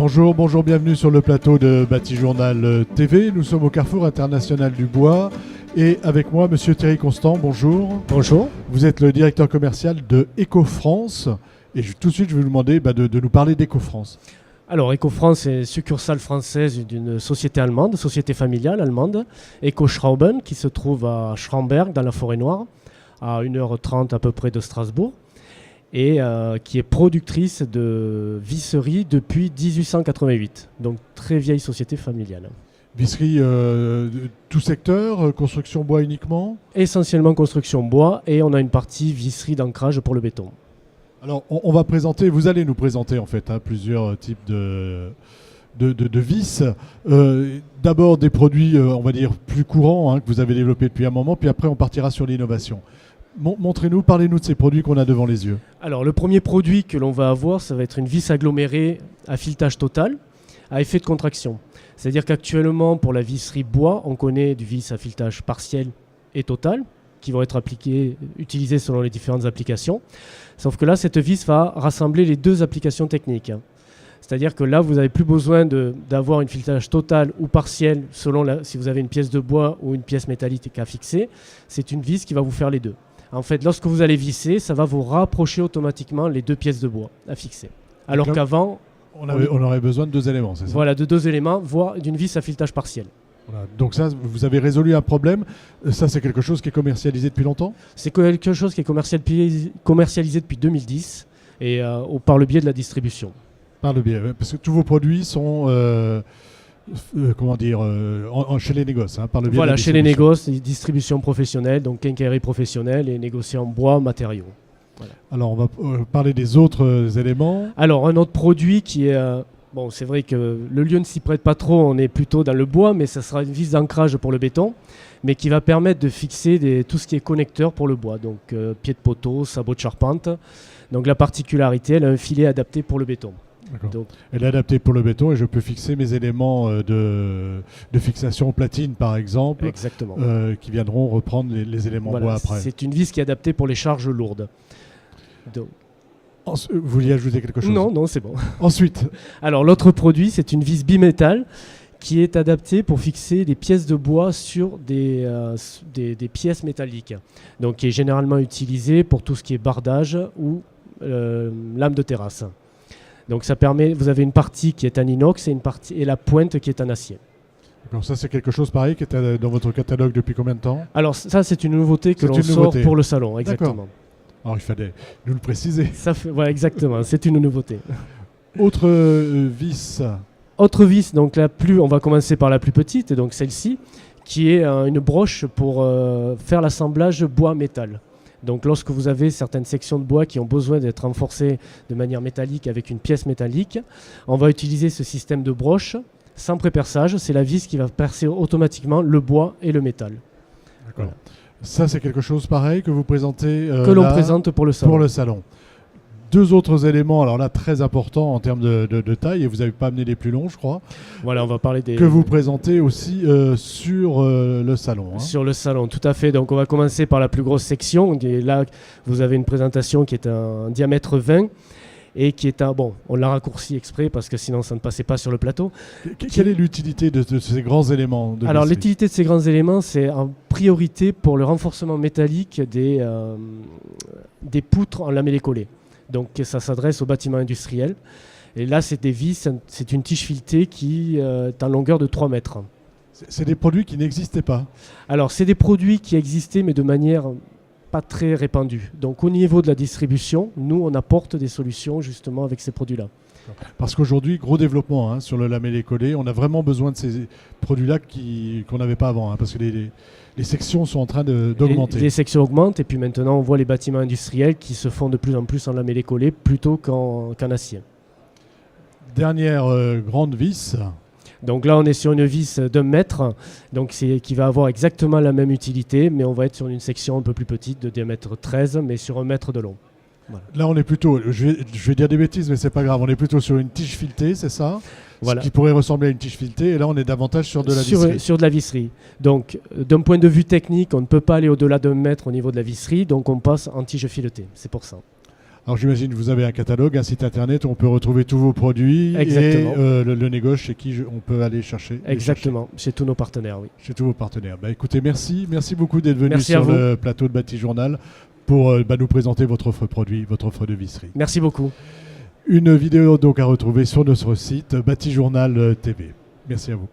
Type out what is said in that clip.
Bonjour, bienvenue sur le plateau de Batijournal TV. Nous sommes au Carrefour International du Bois et avec moi, Monsieur Thierry Constant, bonjour. Bonjour. Vous êtes le directeur commercial de EcoFrance et tout de suite, je vais vous demander de nous parler d'EcoFrance. Alors, EcoFrance est succursale française d'une société allemande, société familiale allemande, EcoSchrauben, qui se trouve à Schramberg, dans la Forêt-Noire, à 1h30 à peu près de Strasbourg, et qui est productrice de visserie depuis 1888. Donc, très vieille société familiale. Visserie, tout secteur, construction bois uniquement? Essentiellement construction bois, et on a une partie visserie d'ancrage pour le béton. Alors, vous allez nous présenter en fait plusieurs types de vis. D'abord des produits, on va dire, plus courants que vous avez développés depuis un moment, puis après on partira sur l'innovation. Montrez-nous, parlez-nous de ces produits qu'on a devant les yeux. Alors, le premier produit que l'on va avoir, ça va être une vis agglomérée à filetage total, à effet de contraction. C'est-à-dire qu'actuellement, pour la visserie bois, on connaît du vis à filetage partiel et total, qui vont être utilisés selon les différentes applications. Sauf que là, cette vis va rassembler les deux applications techniques. C'est-à-dire que là, vous n'avez plus besoin d'avoir une filetage total ou partiel selon si vous avez une pièce de bois ou une pièce métallique à fixer. C'est une vis qui va vous faire les deux. En fait, lorsque vous allez visser, ça va vous rapprocher automatiquement les deux pièces de bois à fixer. Alors qu'avant... On aurait besoin de deux éléments, c'est ça? Voilà, de deux éléments, voire d'une vis à filetage partiel. Voilà. Donc ça, vous avez résolu un problème. Ça, c'est quelque chose qui est commercialisé depuis longtemps? C'est quelque chose qui est commercialisé depuis 2010 et par le biais de la distribution. Par le biais, parce que tous vos produits sont chez les négoces, par le biais de la distribution. Chez les négoces, distribution professionnelle, donc quincaillerie professionnelle et négocier en bois, matériaux. Voilà. Alors, on va parler des autres éléments. Alors, un autre produit qui est... Bon, c'est vrai que le lieu ne s'y prête pas trop, on est plutôt dans le bois, mais ça sera une vis d'ancrage pour le béton, mais qui va permettre de fixer tout ce qui est connecteur pour le bois, donc pied de poteau, sabot de charpente. Donc la particularité, elle a un filet adapté pour le béton. Donc, elle est adaptée pour le béton et je peux fixer mes éléments de fixation platine, par exemple, exactement. Qui viendront reprendre les éléments bois après. C'est une vis qui est adaptée pour les charges lourdes. Donc, vous vouliez ajouter quelque chose? Non, c'est bon. Ensuite. Alors, l'autre produit, c'est une vis bimétal qui est adaptée pour fixer des pièces de bois sur des pièces métalliques. Donc, qui est généralement utilisée pour tout ce qui est bardage ou lame de terrasse. Donc, ça permet, vous avez une partie qui est en inox et la pointe qui est en acier. Donc ça, c'est quelque chose pareil qui était dans votre catalogue depuis combien de temps? Alors, ça, c'est une nouveauté que l'on sort pour le salon, exactement. Alors, il fallait nous le préciser. Voilà, exactement, c'est une nouveauté. Autre vis. Autre vis, donc on va commencer par la plus petite, donc celle-ci, qui est une broche pour faire l'assemblage bois-métal. Donc lorsque vous avez certaines sections de bois qui ont besoin d'être renforcées de manière métallique avec une pièce métallique, on va utiliser ce système de broche sans pré-perçage. C'est la vis qui va percer automatiquement le bois et le métal. D'accord. Voilà. Ça, c'est quelque chose pareil que vous présentez que l'on présente pour le salon. Pour le salon. Deux autres éléments, alors là, très importants en termes de taille, et vous n'avez pas amené les plus longs, je crois. Voilà, on va parler des... Que vous présentez aussi sur le salon. Sur le salon, tout à fait. Donc, on va commencer par la plus grosse section. Et là, vous avez une présentation qui est un diamètre 20 et qui est on l'a raccourci exprès parce que sinon, ça ne passait pas sur le plateau. Quelle est l'utilité de ces grands éléments Alors, l'utilité de ces grands éléments, c'est en priorité pour le renforcement métallique des poutres en lamellé collé. Donc ça s'adresse aux bâtiments industriels. Et là, c'est des vis, c'est une tige filetée qui est en longueur de 3 mètres. C'est des produits qui n'existaient pas? Alors, c'est des produits qui existaient, mais de manière pas très répandue. Donc, au niveau de la distribution, nous, on apporte des solutions justement avec ces produits-là. Parce qu'aujourd'hui, gros développement sur le lamellé collé. On a vraiment besoin de ces produits-là qu'on n'avait pas avant. Parce que les sections sont en train d'augmenter. Les sections augmentent et puis maintenant, on voit les bâtiments industriels qui se font de plus en plus en lamellé collé plutôt qu'en acier. Dernière grande vis. Donc là, on est sur une vis d'1 mètre, donc qui va avoir exactement la même utilité, mais on va être sur une section un peu plus petite de diamètre 13, mais sur 1 mètre de long. Voilà. Là, on est plutôt, je vais dire des bêtises, mais c'est pas grave, on est plutôt sur une tige filetée, c'est ça? Voilà. Ce qui pourrait ressembler à une tige filetée, et là, on est davantage sur de la visserie. Sur de la visserie. Donc, d'un point de vue technique, on ne peut pas aller au-delà d'1 mètre au niveau de la visserie, donc on passe en tige filetée, c'est pour ça. Alors j'imagine que vous avez un catalogue, un site internet où on peut retrouver tous vos produits. Exactement. Et le négoce chez qui on peut aller chercher. Exactement, chez tous nos partenaires, oui. Chez tous vos partenaires. Bah, écoutez, merci beaucoup d'être venu Merci sur le plateau de Batijournal pour nous présenter votre offre produit, votre offre de visserie. Merci beaucoup. Une vidéo donc à retrouver sur notre site Batijournal TV. Merci à vous.